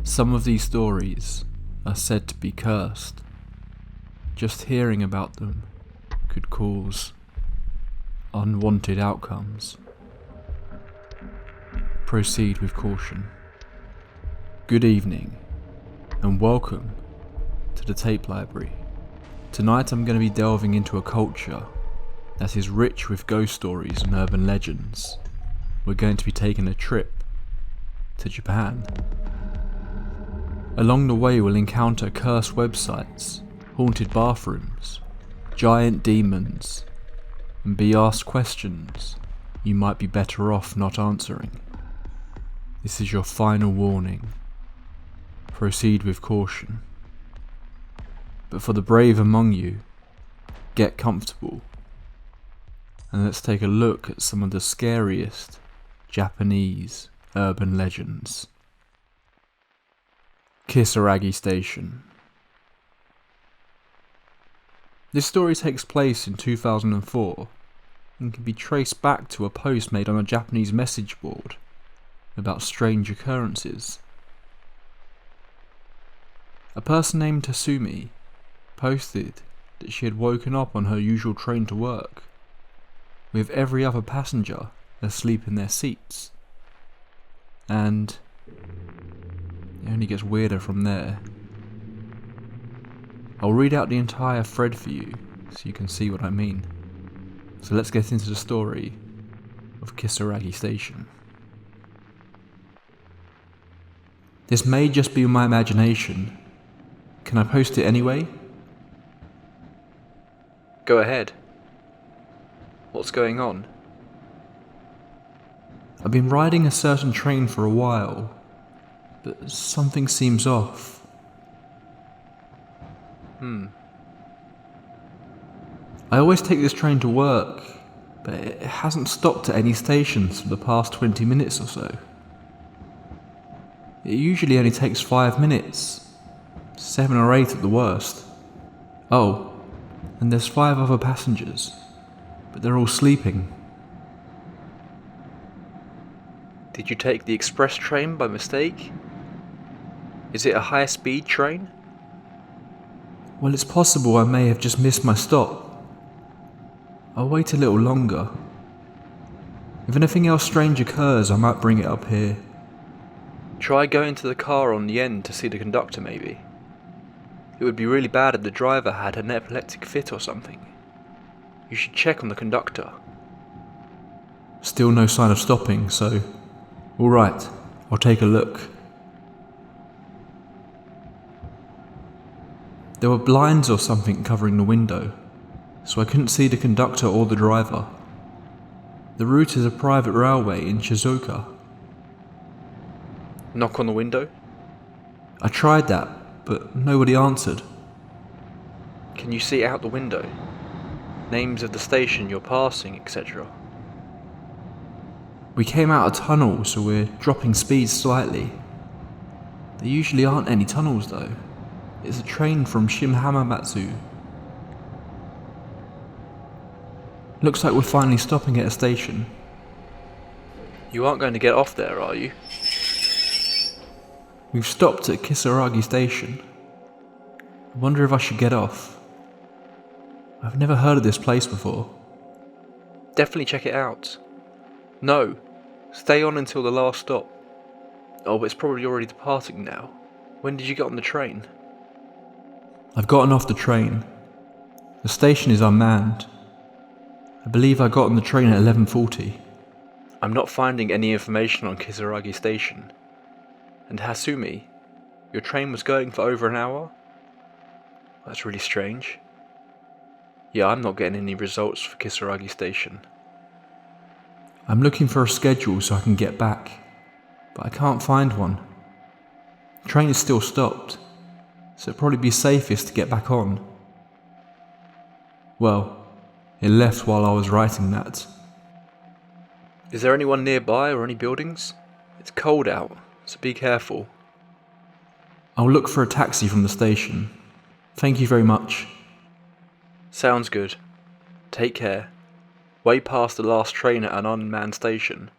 Some of these stories are said to be cursed. Just hearing about them could cause unwanted outcomes. Proceed with caution. Good evening, and welcome to the Tape Library. Tonight I'm going to be delving into a culture that is rich with ghost stories and urban legends. We're going to be taking a trip to Japan. Along the way we'll encounter cursed websites, haunted bathrooms, giant demons, and be asked questions you might be better off not answering. This is your final warning. Proceed with caution. But for the brave among you, get comfortable, and let's take a look at some of the scariest Japanese urban legends. Kisaragi Station. This story takes place in 2004 and can be traced back to a post made on a Japanese message board about strange occurrences. A person named Tasumi posted that she had woken up on her usual train to work, with every other passenger asleep in their seats, and it only gets weirder from there. I'll read out the entire thread for you so you can see what I mean. So let's get into the story of Kisaragi Station. This may just be my imagination. Can I post it anyway? Go ahead. What's going on? I've been riding a certain train for a while, but something seems off. I always take this train to work, but it hasn't stopped at any stations for the past 20 minutes or so. It usually only takes 5 minutes, 7 or 8 at the worst. Oh, and there's 5 other passengers, but they're all sleeping. Did you take the express train by mistake? Is it a high-speed train? Well, it's possible I may have just missed my stop. I'll wait a little longer. If anything else strange occurs, I might bring it up here. Try going to the car on the end to see the conductor maybe. It would be really bad if the driver had an epileptic fit or something. You should check on the conductor. Still no sign of stopping, so... Alright, I'll take a look. There were blinds or something covering the window, so I couldn't see the conductor or the driver. The route is a private railway in Shizuoka. Knock on the window? I tried that, but nobody answered. Can you see out the window? Names of the station you're passing, etc. We came out a tunnel, so we're dropping speed slightly. There usually aren't any tunnels though. It's a train from Hamamatsu. Looks like we're finally stopping at a station. You aren't going to get off there, are you? We've stopped at Kisaragi Station. I wonder if I should get off. I've never heard of this place before. Definitely check it out. No, stay on until the last stop. Oh, but it's probably already departing now. When did you get on the train? I've gotten off the train. The station is unmanned. I believe I got on the train at 11:40. I'm not finding any information on Kisaragi Station. And Hasumi, your train was going for over an hour? That's really strange. Yeah, I'm not getting any results for Kisaragi Station. I'm looking for a schedule so I can get back, but I can't find one. The train is still stopped, so it'd probably be safest to get back on. Well, it left while I was writing that. Is there anyone nearby or any buildings? It's cold out, so be careful. I'll look for a taxi from the station. Thank you very much. Sounds good. Take care. Way past the last train at an unmanned station.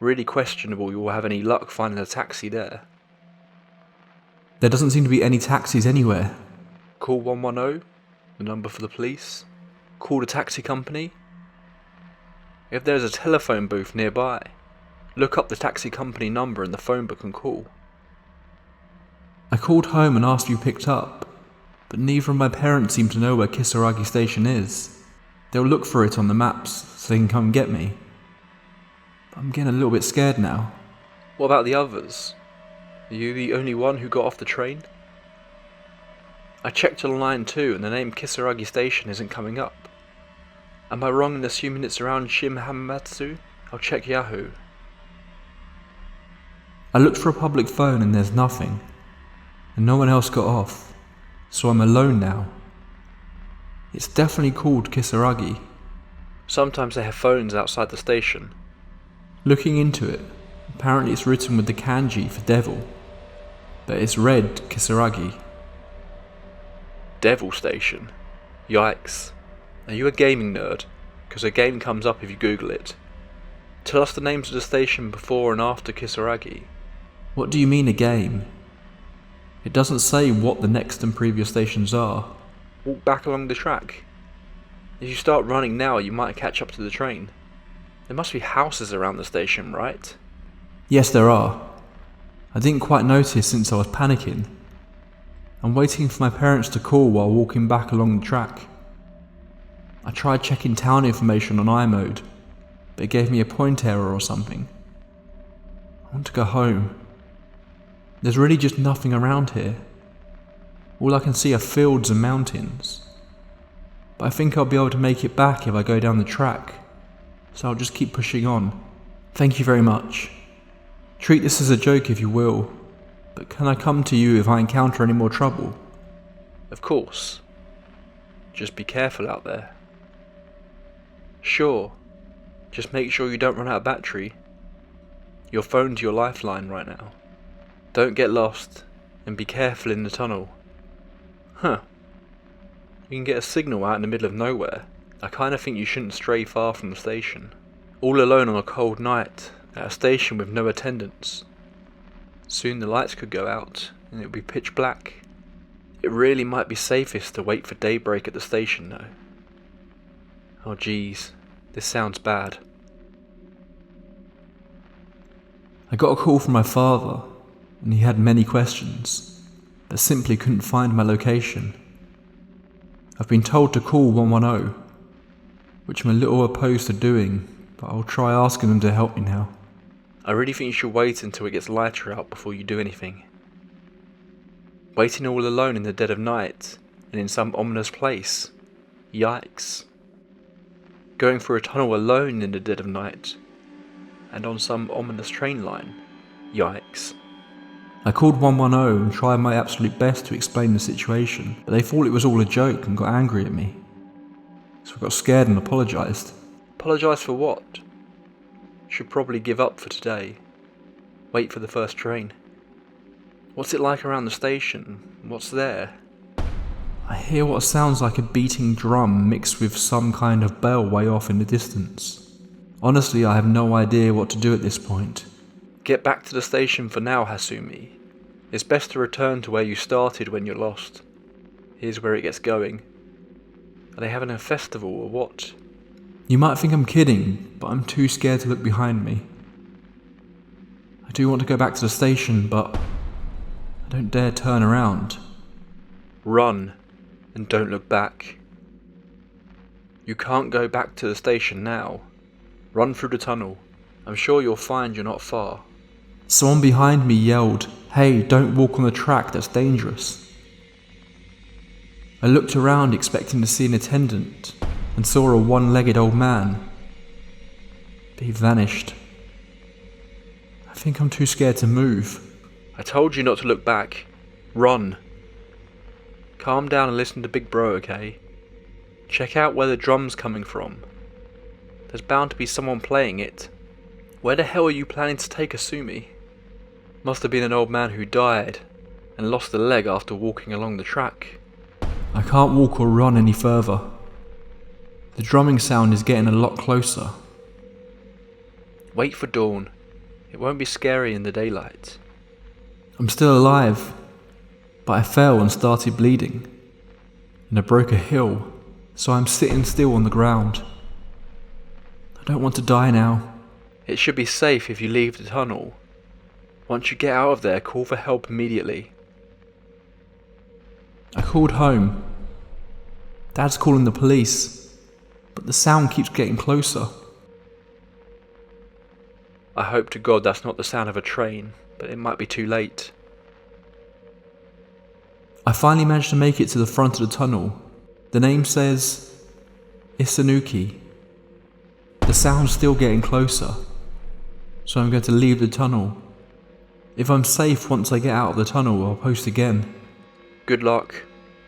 Really questionable you will have any luck finding a taxi there. There doesn't seem to be any taxis anywhere. Call 110, the number for the police. Call the taxi company. If there's a telephone booth nearby, look up the taxi company number in the phone book and call. I called home and asked if you picked up, but neither of my parents seem to know where Kisaragi Station is. They'll look for it on the maps so they can come get me. But I'm getting a little bit scared now. What about the others? Are you the only one who got off the train? I checked online too, and the name Kisaragi Station isn't coming up. Am I wrong in assuming it's around Shimhamatsu? I'll check Yahoo. I looked for a public phone and there's nothing, and no one else got off, so I'm alone now. It's definitely called Kisaragi. Sometimes they have phones outside the station. Looking into it, apparently it's written with the kanji for devil, but it's read Kisaragi. Devil Station? Yikes. Are you a gaming nerd? Because a game comes up if you Google it. Tell us the names of the station before and after Kisaragi. What do you mean a game? It doesn't say what the next and previous stations are. Walk back along the track. If you start running now, you might catch up to the train. There must be houses around the station, right? Yes, there are. I didn't quite notice since I was panicking. I'm waiting for my parents to call while walking back along the track. I tried checking town information on iMode, but it gave me a point error or something. I want to go home. There's really just nothing around here. All I can see are fields and mountains. But I think I'll be able to make it back if I go down the track, so I'll just keep pushing on. Thank you very much. Treat this as a joke if you will, but can I come to you if I encounter any more trouble? Of course. Just be careful out there. Sure. Just make sure you don't run out of battery. Your phone's your lifeline right now. Don't get lost, and be careful in the tunnel. Huh. You can get a signal out in the middle of nowhere. I kinda think you shouldn't stray far from the station. All alone on a cold night, at a station with no attendants. Soon the lights could go out, and it would be pitch black. It really might be safest to wait for daybreak at the station though. Oh geez, this sounds bad. I got a call from my father, and he had many questions, but simply couldn't find my location. I've been told to call 110, which I'm a little opposed to doing, but I'll try asking them to help me now. I really think you should wait until it gets lighter out before you do anything. Waiting all alone in the dead of night, and in some ominous place. Yikes. Going through a tunnel alone in the dead of night, and on some ominous train line. Yikes. I called 110 and tried my absolute best to explain the situation, but they thought it was all a joke and got angry at me. So I got scared and apologised. Apologise for what? Should probably give up for today. Wait for the first train. What's it like around the station? What's there? I hear what sounds like a beating drum mixed with some kind of bell way off in the distance. Honestly, I have no idea what to do at this point. Get back to the station for now, Hasumi. It's best to return to where you started when you're lost. Here's where it gets going. Are they having a festival or what? You might think I'm kidding, but I'm too scared to look behind me. I do want to go back to the station, but I don't dare turn around. Run, and don't look back. You can't go back to the station now. Run through the tunnel. I'm sure you'll find you're not far. Someone behind me yelled, "Hey, don't walk on the track, that's dangerous." I looked around expecting to see an attendant and saw a one-legged old man. But he vanished. I think I'm too scared to move. I told you not to look back. Run. Calm down and listen to Big Bro, okay? Check out where the drum's coming from. There's bound to be someone playing it. Where the hell are you planning to take Asumi? Must have been an old man who died and lost a leg after walking along the track. I can't walk or run any further. The drumming sound is getting a lot closer. Wait for dawn. It won't be scary in the daylight. I'm still alive. but I fell and started bleeding, and I broke a heel, so I'm sitting still on the ground. I don't want to die now. It should be safe if you leave the tunnel. Once you get out of there, call for help immediately. I called home. Dad's calling the police, but the sound keeps getting closer. I hope to God that's not the sound of a train, but it might be too late. I finally managed to make it to the front of the tunnel. The name says Inunaki. The sound's still getting closer, so I'm going to leave the tunnel. If I'm safe once I get out of the tunnel, I'll post again. Good luck.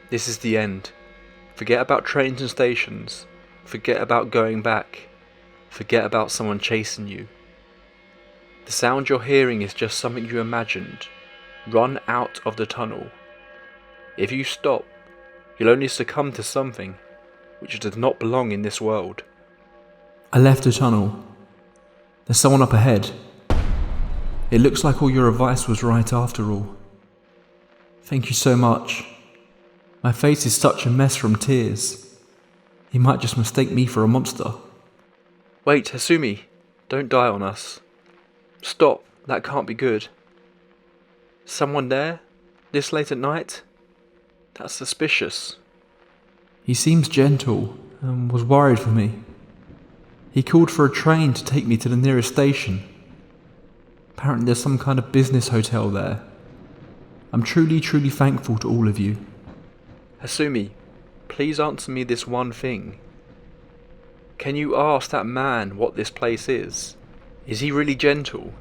This is the end. Forget about trains and stations. Forget about going back. Forget about someone chasing you. The sound you're hearing is just something you imagined. Run out of the tunnel. If you stop, you'll only succumb to something which does not belong in this world. I left the tunnel. There's someone up ahead. It looks like all your advice was right after all. Thank you so much. My face is such a mess from tears. He might just mistake me for a monster. Wait, Hasumi, don't die on us. Stop, that can't be good. Someone there? This late at night? That's suspicious. He seems gentle and was worried for me. He called for a train to take me to the nearest station. Apparently there's some kind of business hotel there. I'm truly thankful to all of you. Hasumi, please answer me this one thing. Can you ask that man what this place is? Is he really gentle?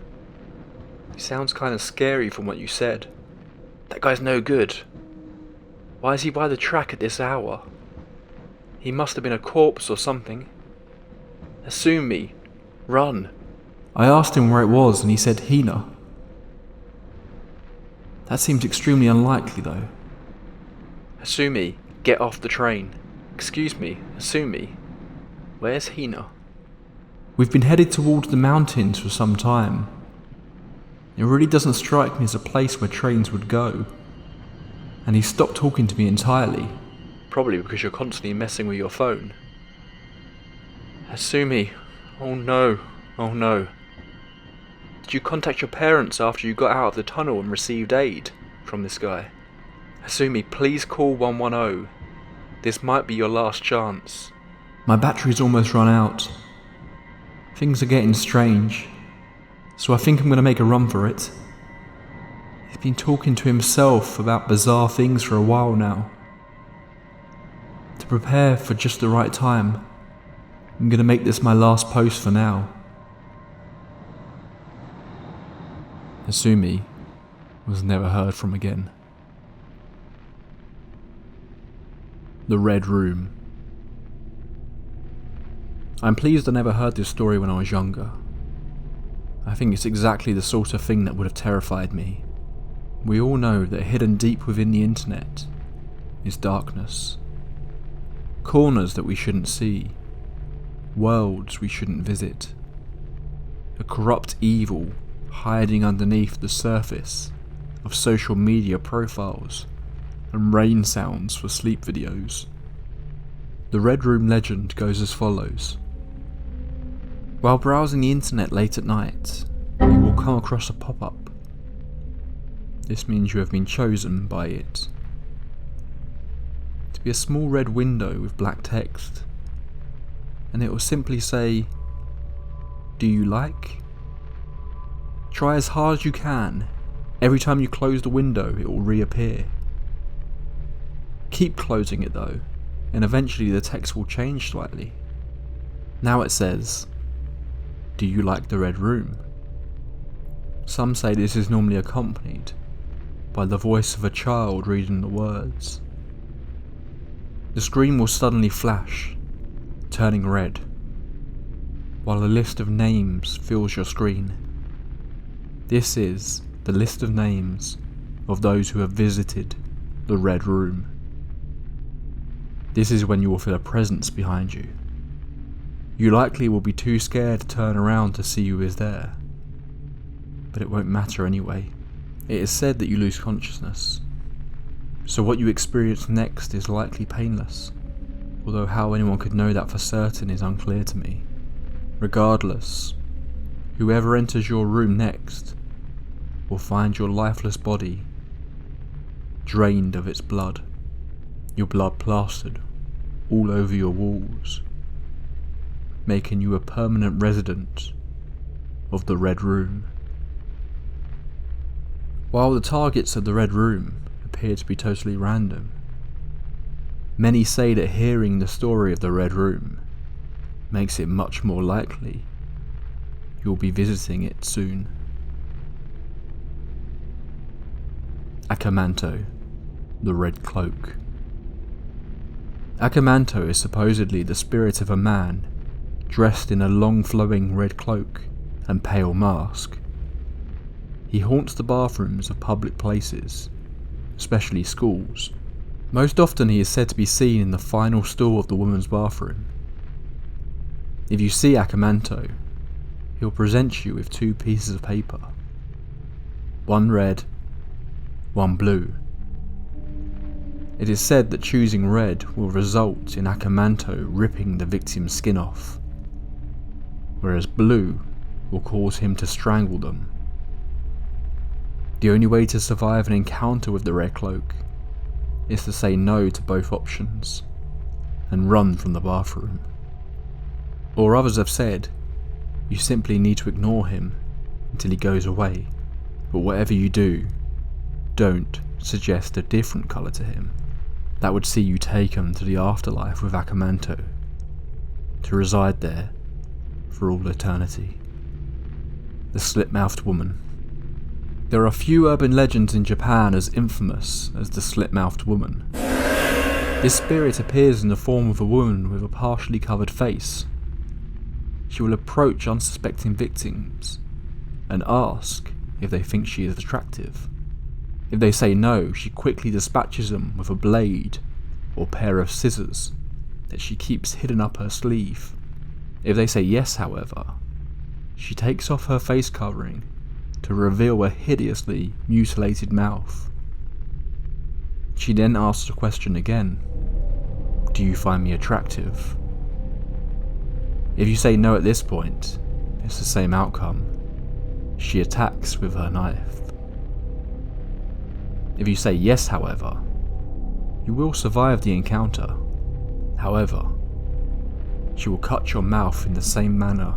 He sounds kind of scary from what you said. That guy's no good. Why is he by the track at this hour? He must have been a corpse or something. Hasumi, run. I asked him where it was and he said Hina. That seems extremely unlikely though. Hasumi, get off the train. Excuse me, Hasumi, where's Hina? We've been headed towards the mountains for some time. It really doesn't strike me as a place where trains would go. And he stopped talking to me entirely. Probably because you're constantly messing with your phone. Hasumi, oh no, oh no. Did you contact your parents after you got out of the tunnel and received aid from this guy? Hasumi, please call 110. This might be your last chance. My battery's almost run out. Things are getting strange, so I think I'm going to make a run for it. He's been talking to himself about bizarre things for a while now. To prepare for just the right time, I'm going to make this my last post for now. Hasumi was never heard from again. The Red Room. I'm pleased I never heard this story when I was younger. I think it's exactly the sort of thing that would have terrified me. We all know that hidden deep within the internet is darkness. Corners that we shouldn't see. Worlds we shouldn't visit. A corrupt evil hiding underneath the surface of social media profiles and rain sounds for sleep videos. The Red Room legend goes as follows. While browsing the internet late at night, you will come across a pop-up. This means you have been chosen by it. To be a small red window with black text, and it will simply say, "Do you like?" Try as hard as you can. Every time you close the window, it will reappear. Keep closing it though, and eventually the text will change slightly. Now it says, "Do you like the Red Room?" Some say this is normally accompanied by the voice of a child reading the words. The screen will suddenly flash, turning red, while a list of names fills your screen. This is the list of names of those who have visited the Red Room. This is when you will feel a presence behind you. You likely will be too scared to turn around to see who is there, but it won't matter anyway. It is said that you lose consciousness, So what you experience next is likely painless, although how anyone could know that for certain is unclear to me. Regardless, whoever enters your room next will find your lifeless body drained of its blood, your blood plastered all over your walls, making you a permanent resident of the Red Room. While the targets of the Red Room appear to be totally random, many say that hearing the story of the Red Room makes it much more likely you'll be visiting it soon. Manto, the Red Cloak. Manto is supposedly the spirit of a man dressed in a long flowing red cloak and pale mask. He haunts the bathrooms of public places, especially schools. Most often he is said to be seen in the final stall of the women's bathroom. If you see Manto, he'll present you with two pieces of paper, one red, one blue. It is said that choosing red will result in Manto ripping the victim's skin off, whereas blue will cause him to strangle them. The only way to survive an encounter with the Red Cloak is to say no to both options and run from the bathroom. Or others have said, you simply need to ignore him until he goes away, but whatever you do, don't suggest a different colour to him. That would see you taken to the afterlife with Manto, to reside there for all eternity. The Slit-Mouthed Woman. There are few urban legends in Japan as infamous as the Slit-Mouthed Woman. This spirit appears in the form of a woman with a partially covered face. She will approach unsuspecting victims and ask if they think she is attractive. If they say no, she quickly dispatches them with a blade or pair of scissors that she keeps hidden up her sleeve. If they say yes, however, she takes off her face covering to reveal a hideously mutilated mouth. She then asks the question again, do you find me attractive? If you say no at this point, it's the same outcome. She attacks with her knife. If you say yes, however, you will survive the encounter. However, she will cut your mouth in the same manner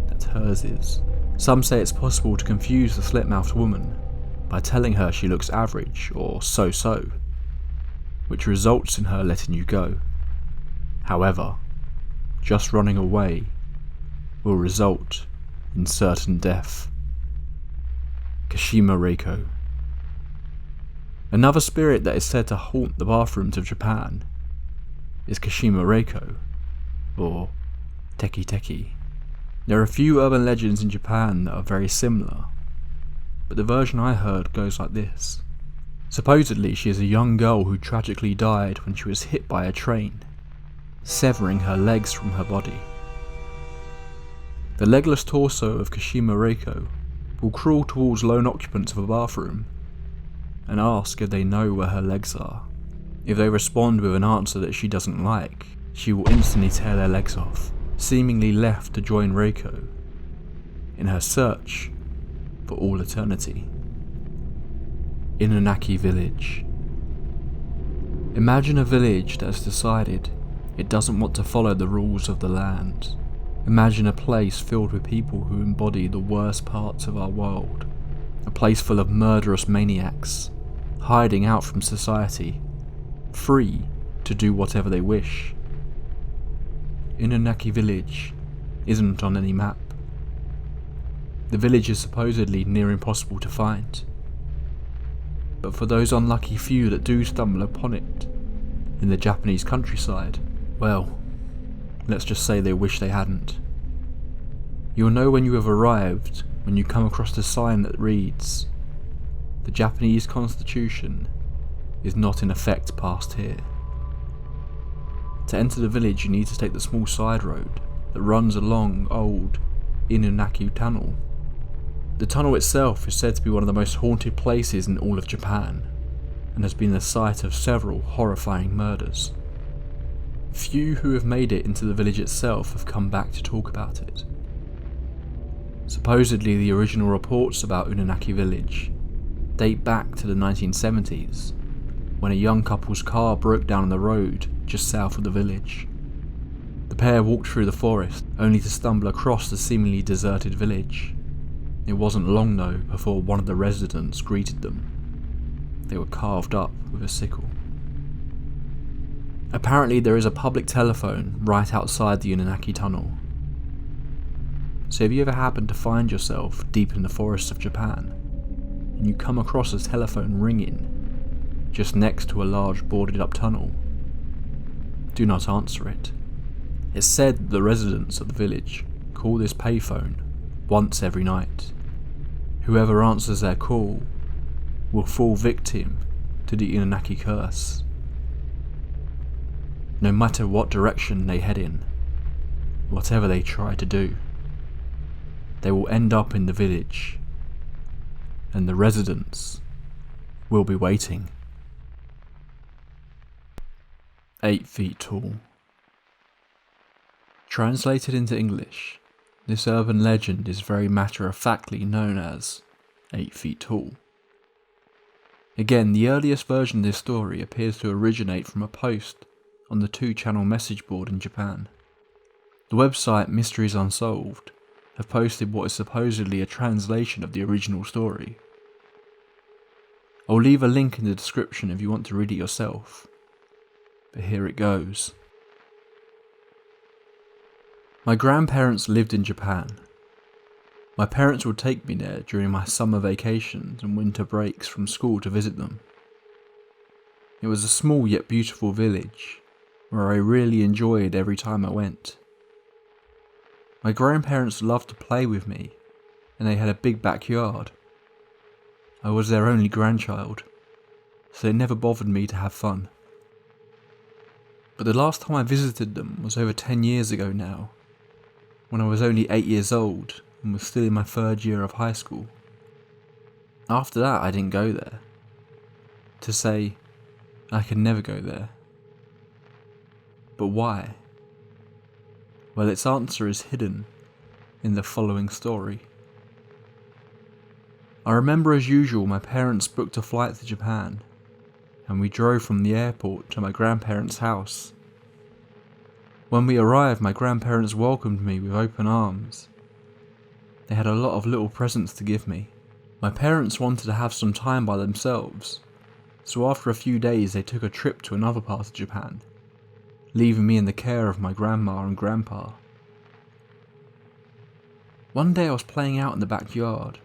that hers is. Some say it's possible to confuse the slit-mouthed woman by telling her she looks average or so-so, which results in her letting you go. However, just running away will result in certain death. Kashima Reiko. Another spirit that is said to haunt the bathrooms of Japan is Kashima Reiko, or Teke. There are a few urban legends in Japan that are very similar, but the version I heard goes like this. Supposedly she is a young girl who tragically died when she was hit by a train, severing her legs from her body. The legless torso of Kashima Reiko will crawl towards lone occupants of a bathroom and ask if they know where her legs are. If they respond with an answer that she doesn't like, she will instantly tear their legs off, seemingly left to join Reiko in her search for all eternity. Inunaki Village. Imagine a village that has decided it doesn't want to follow the rules of the land. Imagine a place filled with people who embody the worst parts of our world. A place full of murderous maniacs, hiding out from society, free to do whatever they wish. Inunaki Village isn't on any map. The village is supposedly near impossible to find. But for those unlucky few that do stumble upon it in the Japanese countryside, well, let's just say they wish they hadn't. You'll know when you have arrived when you come across the sign that reads, "The Japanese Constitution is not in effect past here." To enter the village you need to take the small side road that runs along old Inunaki Tunnel. The tunnel itself is said to be one of the most haunted places in all of Japan, and has been the site of several horrifying murders. Few who have made it into the village itself have come back to talk about it. Supposedly the original reports about Inunaki Village date back to the 1970s, when a young couple's car broke down on the road just south of the village. The pair walked through the forest only to stumble across the seemingly deserted village. It wasn't long though before one of the residents greeted them. They were carved up with a sickle. Apparently there is a public telephone right outside the Inunaki tunnel. So if you ever happen to find yourself deep in the forests of Japan, and you come across a telephone ringing just next to a large boarded up tunnel, do not answer it. It's said that the residents of the village call this payphone once every night. Whoever answers their call will fall victim to the Inunaki curse. No matter what direction they head in, whatever they try to do, they will end up in the village, and the residents will be waiting. 8 feet tall. Translated into English, this urban legend is very matter-of-factly known as 8 feet tall. Again, the earliest version of this story appears to originate from a post on the 2-channel message board in Japan. The website Mysteries Unsolved have posted what is supposedly a translation of the original story. I'll leave a link in the description if you want to read it yourself, but here it goes. My grandparents lived in Japan. My parents would take me there during my summer vacations and winter breaks from school to visit them. It was a small yet beautiful village, where I really enjoyed every time I went. My grandparents loved to play with me, and they had a big backyard. I was their only grandchild, so it never bothered me to have fun. But the last time I visited them was over 10 years ago now, when I was only 8 years old and was still in my 3rd year of high school. After that I didn't go there. To say, I could never go there. But why? Well, its answer is hidden in the following story. I remember as usual my parents booked a flight to Japan, and we drove from the airport to my grandparents' house. When we arrived, my grandparents welcomed me with open arms. They had a lot of little presents to give me. My parents wanted to have some time by themselves, so after a few days they took a trip to another part of Japan, leaving me in the care of my grandma and grandpa. One day I was playing out in the backyard.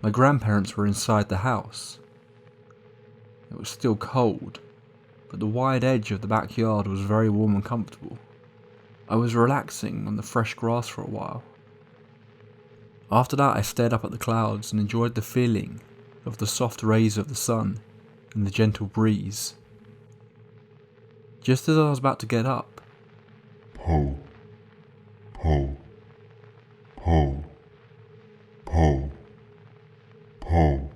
My grandparents were inside the house. It was still cold, but the wide edge of the backyard was very warm and comfortable. I was relaxing on the fresh grass for a while. After that I stared up at the clouds and enjoyed the feeling of the soft rays of the sun and the gentle breeze. Just as I was about to get up, Po, po, po, po, po,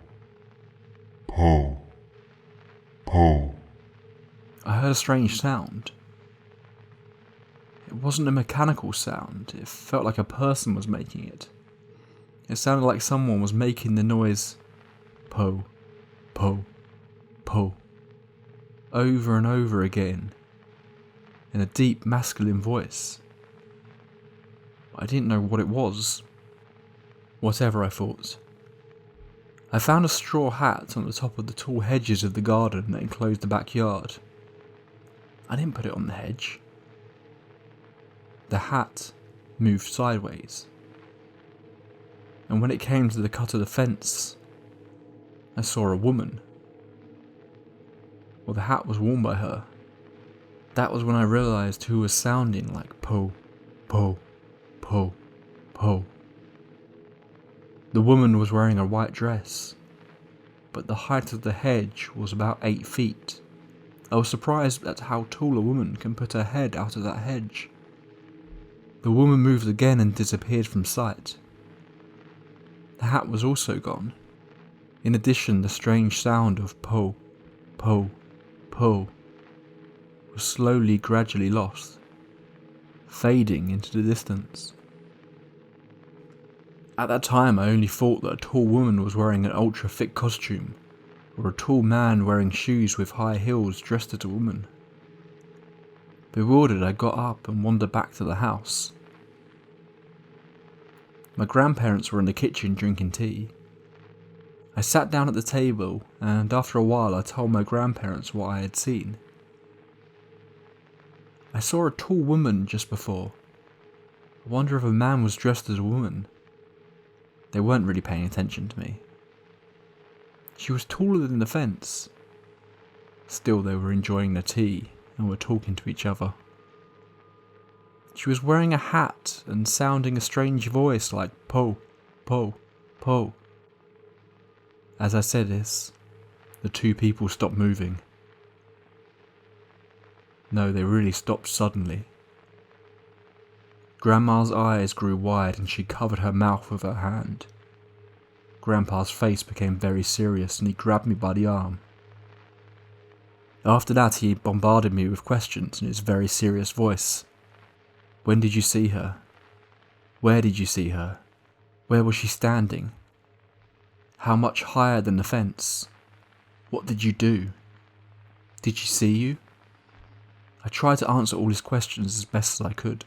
po, po. I heard a strange sound. It wasn't a mechanical sound, it felt like a person was making it. It sounded like someone was making the noise po, po, po, over and over again, in a deep masculine voice. I didn't know what it was. Whatever, I thought. I found a straw hat on the top of the tall hedges of the garden that enclosed the backyard. I didn't put it on the hedge. The hat moved sideways, and when it came to the cut of the fence, I saw a woman. Well, the hat was worn by her. That was when I realised who was sounding like po, po, po, po. The woman was wearing a white dress, but the height of the hedge was about 8 feet. I was surprised at how tall a woman can put her head out of that hedge. The woman moved again and disappeared from sight. The hat was also gone. In addition, the strange sound of po, Po, Po was slowly, gradually lost, fading into the distance. At that time I only thought that a tall woman was wearing an ultra thick costume, or a tall man wearing shoes with high heels dressed as a woman. Bewildered, I got up and wandered back to the house. My grandparents were in the kitchen drinking tea. I sat down at the table, and after a while I told my grandparents what I had seen. I saw a tall woman just before. I wonder if a man was dressed as a woman. They weren't really paying attention to me. She was taller than the fence. Still, they were enjoying their tea and were talking to each other. She was wearing a hat and sounding a strange voice like Po, Po, Po. As I said this, the two people stopped moving. No, they really stopped suddenly. Grandma's eyes grew wide and she covered her mouth with her hand. Grandpa's face became very serious and he grabbed me by the arm. After that he bombarded me with questions in his very serious voice. When did you see her? Where did you see her? Where was she standing? How much higher than the fence? What did you do? Did she see you? I tried to answer all his questions as best as I could.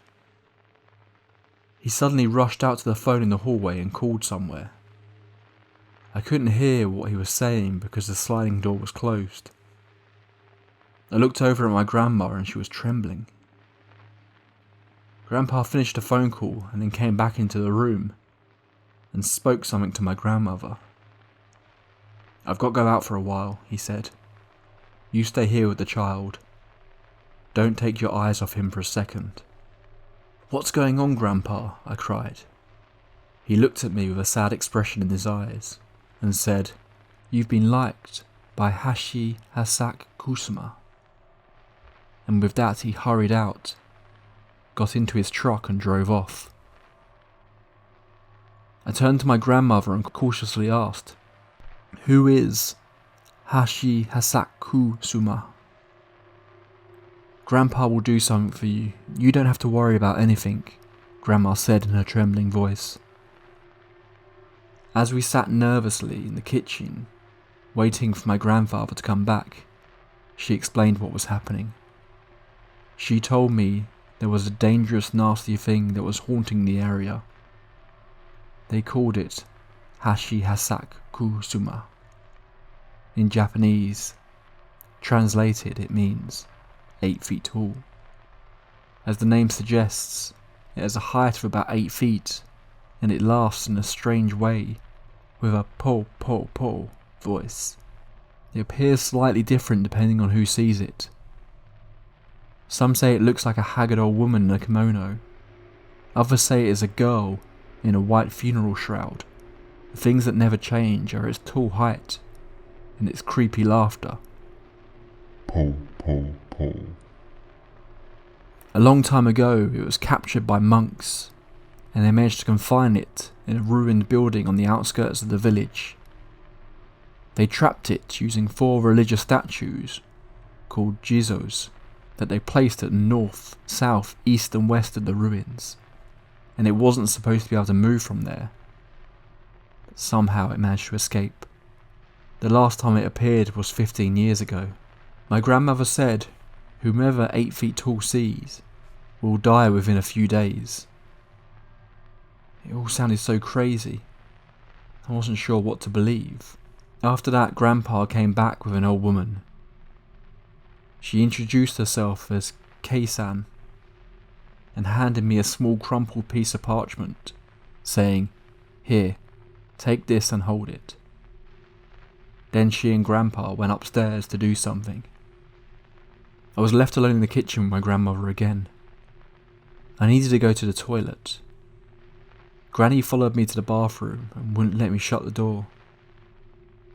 He suddenly rushed out to the phone in the hallway and called somewhere. I couldn't hear what he was saying because the sliding door was closed. I looked over at my grandma and she was trembling. Grandpa finished the phone call and then came back into the room and spoke something to my grandmother. "I've got to go out for a while," he said. "You stay here with the child. Don't take your eyes off him for a second." "What's going on, Grandpa?" I cried. He looked at me with a sad expression in his eyes and said, "You've been liked by Hachishakusama." And with that he hurried out, got into his truck and drove off. I turned to my grandmother and cautiously asked, "Who is Hachishakusama?" "Grandpa will do something for you. You don't have to worry about anything," Grandma said in her trembling voice. As we sat nervously in the kitchen, waiting for my grandfather to come back, she explained what was happening. She told me there was a dangerous, nasty thing that was haunting the area. They called it Hachishakusama. In Japanese, translated it means 8 feet tall. As the name suggests, it has a height of about 8 feet, and it laughs in a strange way, with a po po po voice. It appears slightly different depending on who sees it. Some say it looks like a haggard old woman in a kimono. Others say it is a girl in a white funeral shroud. The things that never change are its tall height and its creepy laughter. Po, po, po. A long time ago, it was captured by monks, and they managed to confine it in a ruined building on the outskirts of the village. They trapped it using 4 religious statues, called Jizos, that they placed at the north, south, east and west of the ruins, and it wasn't supposed to be able to move from there. But somehow it managed to escape. The last time it appeared was 15 years ago. My grandmother said, whomever 8 feet tall sees will die within a few days. It all sounded so crazy. I wasn't sure what to believe. After that, Grandpa came back with an old woman. She introduced herself as Kei-san and handed me a small crumpled piece of parchment, saying, "Here, take this and hold it." Then she and Grandpa went upstairs to do something. I was left alone in the kitchen with my grandmother again. I needed to go to the toilet. Granny followed me to the bathroom and wouldn't let me shut the door.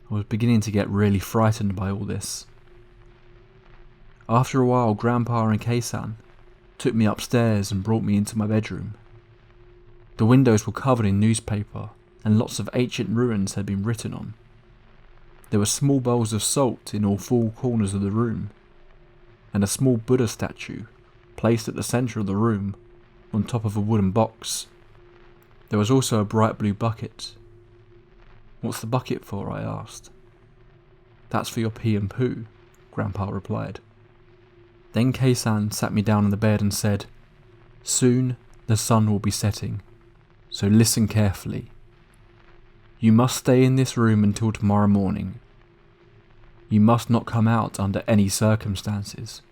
I was beginning to get really frightened by all this. After a while, Grandpa and Kei-san took me upstairs and brought me into my bedroom. The windows were covered in newspaper and lots of ancient ruins had been written on. There were small bowls of salt in all four corners of the room, and a small Buddha statue placed at the centre of the room on top of a wooden box. There was also a bright blue bucket. "What's the bucket for?" I asked. "That's for your pee and poo," Grandpa replied. Then Kei-san sat me down on the bed and said, "Soon the sun will be setting, so listen carefully. You must stay in this room until tomorrow morning. You must not come out under any circumstances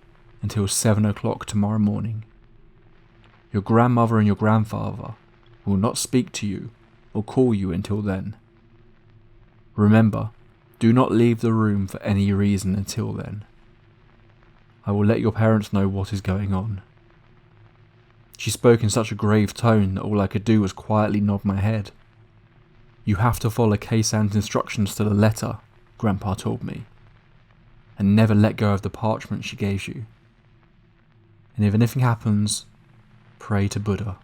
until 7 o'clock tomorrow morning. Your grandmother and your grandfather will not speak to you or call you until then. Remember, do not leave the room for any reason until then. I will let your parents know what is going on." She spoke in such a grave tone that all I could do was quietly nod my head. "You have to follow Kei-san's instructions to the letter," Grandpa told me, "and never let go of the parchment she gave you. And if anything happens, pray to Buddha,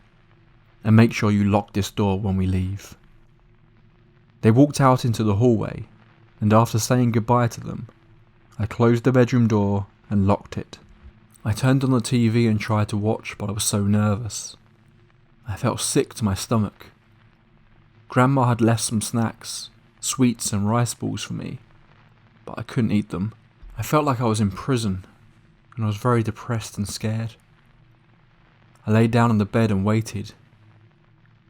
and make sure you lock this door when we leave." They walked out into the hallway, and after saying goodbye to them, I closed the bedroom door and locked it. I turned on the TV and tried to watch, but I was so nervous. I felt sick to my stomach. Grandma had left some snacks, sweets and rice balls for me, but I couldn't eat them. I felt like I was in prison, and I was very depressed and scared. I lay down on the bed and waited.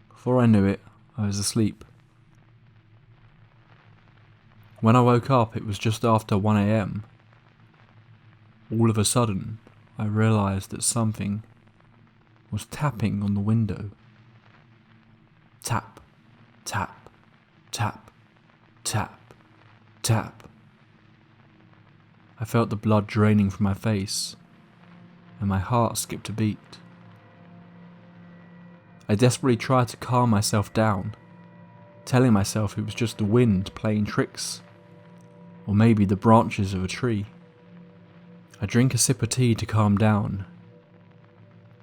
Before I knew it, I was asleep. When I woke up, it was just after 1 a.m. All of a sudden, I realised that something was tapping on the window. Tap, tap, tap, tap, tap. I felt the blood draining from my face, and my heart skipped a beat. I desperately tried to calm myself down, telling myself it was just the wind playing tricks, or maybe the branches of a tree. I drank a sip of tea to calm down,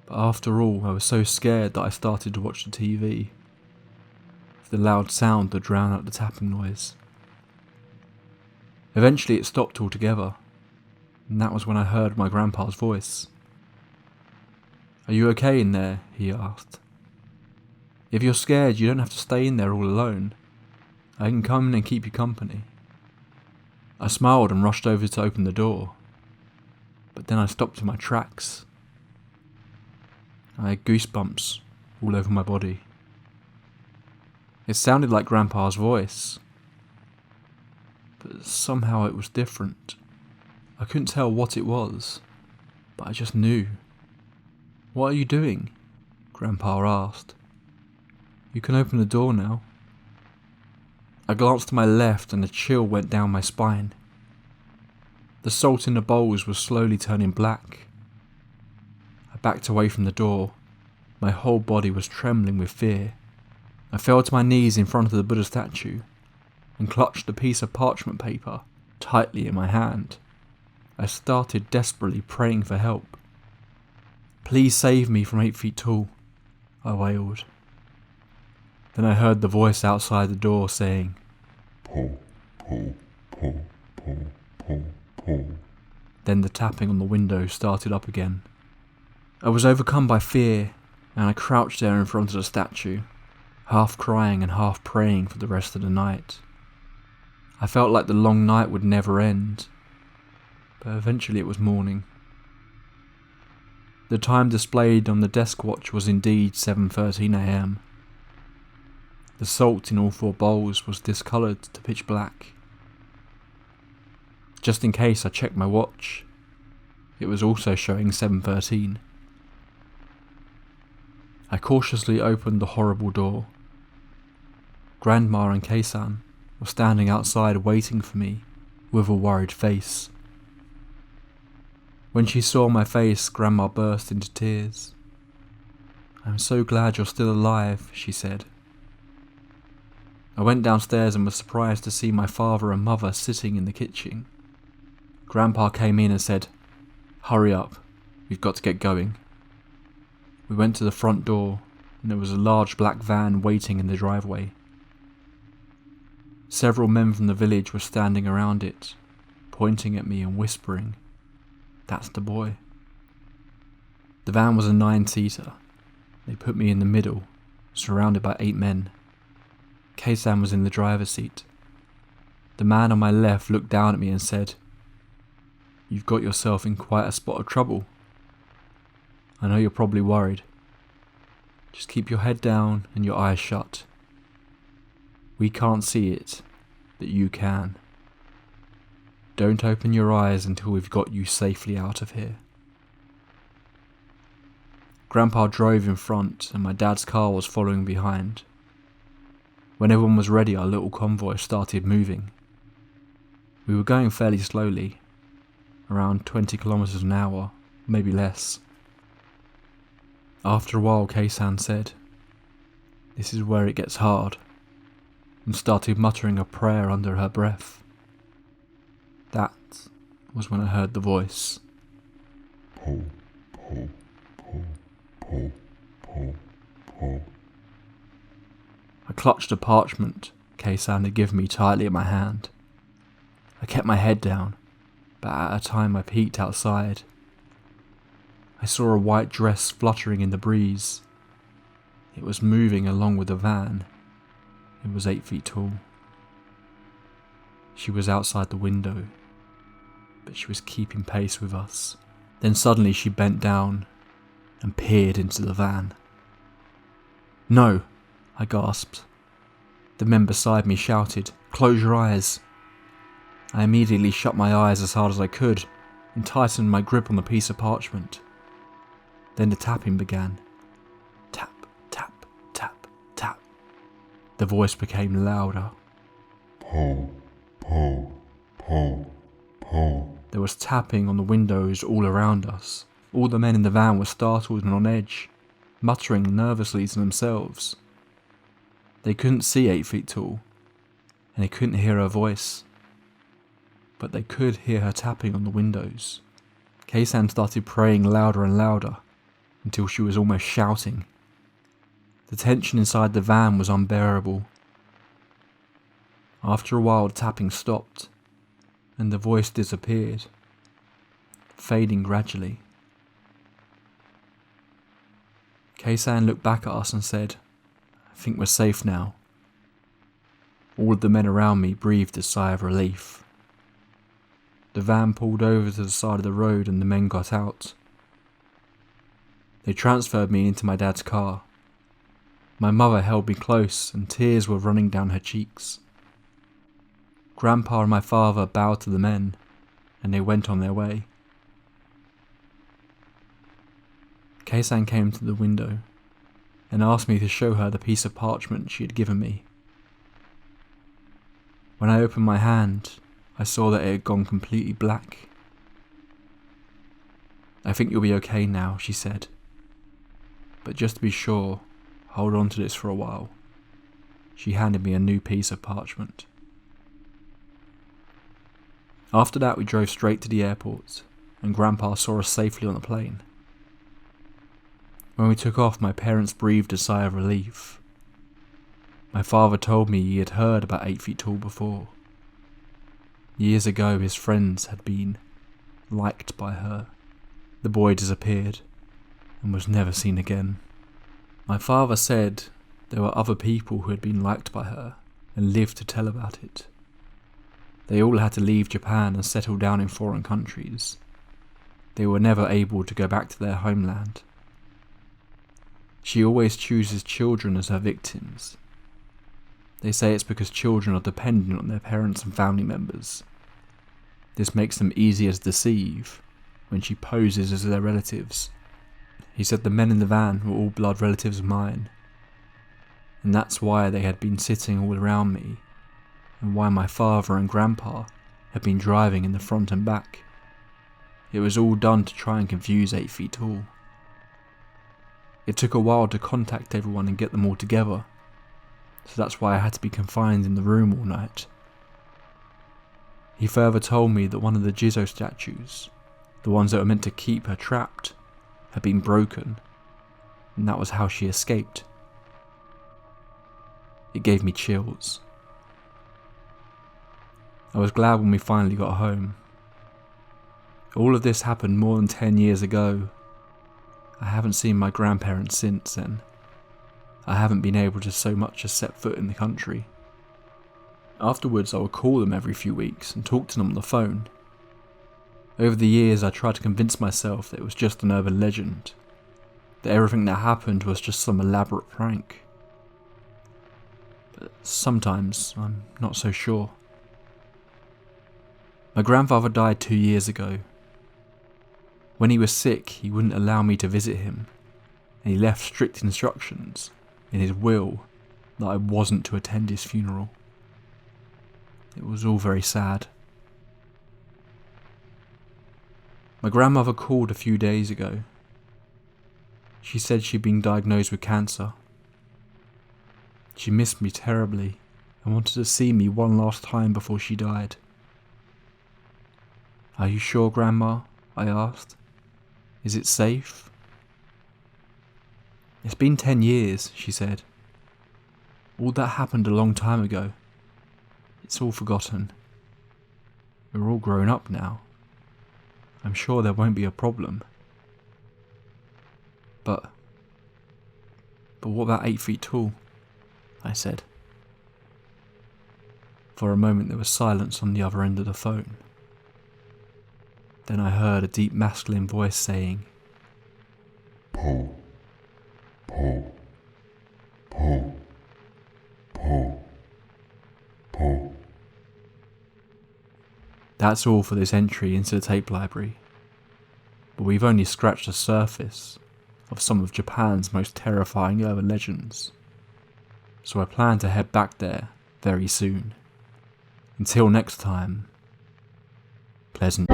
but after all I was so scared that I started to watch the TV, with the loud sound to drown out the tapping noise. Eventually it stopped altogether, and that was when I heard my grandpa's voice. "Are you okay in there?" he asked. "If you're scared, you don't have to stay in there all alone. I can come in and keep you company." I smiled and rushed over to open the door, but then I stopped in my tracks. I had goosebumps all over my body. It sounded like Grandpa's voice, but somehow it was different. I couldn't tell what it was, but I just knew. "What are you doing?" Grandpa asked. "You can open the door now." I glanced to my left and a chill went down my spine. The salt in the bowls was slowly turning black. I backed away from the door. My whole body was trembling with fear. I fell to my knees in front of the Buddha statue and clutched a piece of parchment paper tightly in my hand. I started desperately praying for help. "Please save me from 8 feet tall," I wailed. Then I heard the voice outside the door saying, Pull, pull, pull, pull, pull, pull. Then the tapping on the window started up again. I was overcome by fear, and I crouched there in front of the statue, half crying and half praying for the rest of the night. I felt like the long night would never end, but eventually it was morning. The time displayed on the desk watch was indeed 7:13 a.m. The salt in all 4 bowls was discoloured to pitch black. Just in case, I checked my watch. It was also showing 7:13. I cautiously opened the horrible door. Grandma and Kei-san were standing outside waiting for me with a worried face. When she saw my face, Grandma burst into tears. "I'm so glad you're still alive," she said. I went downstairs and was surprised to see my father and mother sitting in the kitchen. Grandpa came in and said, "Hurry up, we've got to get going." We went to the front door and there was a large black van waiting in the driveway. Several men from the village were standing around it, pointing at me and whispering, "That's the boy." The van was a 9-seater. They put me in the middle, surrounded by 8 men. Keisan was in the driver's seat. The man on my left looked down at me and said, "You've got yourself in quite a spot of trouble. I know you're probably worried. Just keep your head down and your eyes shut. We can't see it, but you can. Don't open your eyes until we've got you safely out of here." Grandpa drove in front and my dad's car was following behind. When everyone was ready, our little convoy started moving. We were going fairly slowly, around 20 kilometers an hour, maybe less. After a while, Keisan said, "This is where it gets hard," and started muttering a prayer under her breath. That was when I heard the voice. Po, po, po, po, po, po. I clutched a parchment Keisan had given me tightly in my hand. I kept my head down, but at a time I peeked outside. I saw a white dress fluttering in the breeze. It was moving along with the van. It was 8 feet tall. She was outside the window, but she was keeping pace with us. Then suddenly she bent down and peered into the van. "No!" I gasped. The men beside me shouted, "Close your eyes!" I immediately shut my eyes as hard as I could and tightened my grip on the piece of parchment. Then the tapping began. Tap, tap, tap, tap. The voice became louder. Po, po, po, po. There was tapping on the windows all around us. All the men in the van were startled and on edge, muttering nervously to themselves. They couldn't see 8 feet tall, and they couldn't hear her voice, but they could hear her tapping on the windows. Keisan started praying louder and louder, until she was almost shouting. The tension inside the van was unbearable. After a while, the tapping stopped, and the voice disappeared, fading gradually. Keisan looked back at us and said, "I think we're safe now." All of the men around me breathed a sigh of relief. The van pulled over to the side of the road and the men got out. They transferred me into my dad's car. My mother held me close and tears were running down her cheeks. Grandpa and my father bowed to the men, and they went on their way. Keisan came to the window and asked me to show her the piece of parchment she had given me. When I opened my hand, I saw that it had gone completely black. "I think you'll be okay now," she said. "But just to be sure, hold on to this for a while." She handed me a new piece of parchment. After that, we drove straight to the airport, and Grandpa saw us safely on the plane. When we took off, my parents breathed a sigh of relief. My father told me he had heard about 8 feet tall before. Years ago, his friends had been liked by her. The boy disappeared and was never seen again. My father said there were other people who had been liked by her and lived to tell about it. They all had to leave Japan and settle down in foreign countries. They were never able to go back to their homeland. She always chooses children as her victims. They say it's because children are dependent on their parents and family members. This makes them easier to deceive when she poses as their relatives. He said the men in the van were all blood relatives of mine, and that's why they had been sitting all around me, and why my father and grandpa had been driving in the front and back. It was all done to try and confuse 8 feet tall. It took a while to contact everyone and get them all together, so that's why I had to be confined in the room all night. He further told me that one of the Jizo statues, the ones that were meant to keep her trapped, had been broken, and that was how she escaped. It gave me chills. I was glad when we finally got home. All of this happened more than 10 years ago. I haven't seen my grandparents since then. I haven't been able to so much as set foot in the country. Afterwards, I would call them every few weeks and talk to them on the phone. Over the years, I tried to convince myself that it was just an urban legend, that everything that happened was just some elaborate prank. But sometimes, I'm not so sure. My grandfather died 2 years ago. When he was sick, he wouldn't allow me to visit him, and he left strict instructions in his will that I wasn't to attend his funeral. It was all very sad. My grandmother called a few days ago. She said she'd been diagnosed with cancer. She missed me terribly and wanted to see me one last time before she died. "Are you sure, Grandma?" I asked. "Is it safe?" "It's been 10 years, she said. "All that happened a long time ago. It's all forgotten. We're all grown up now. I'm sure there won't be a problem." But what about 8 feet tall?" I said. For a moment there was silence on the other end of the phone. Then I heard a deep masculine voice saying, Po, po, po, po, po. That's all for this entry into the tape library, but we've only scratched the surface of some of Japan's most terrifying urban legends, so I plan to head back there very soon. Until next time, pleasant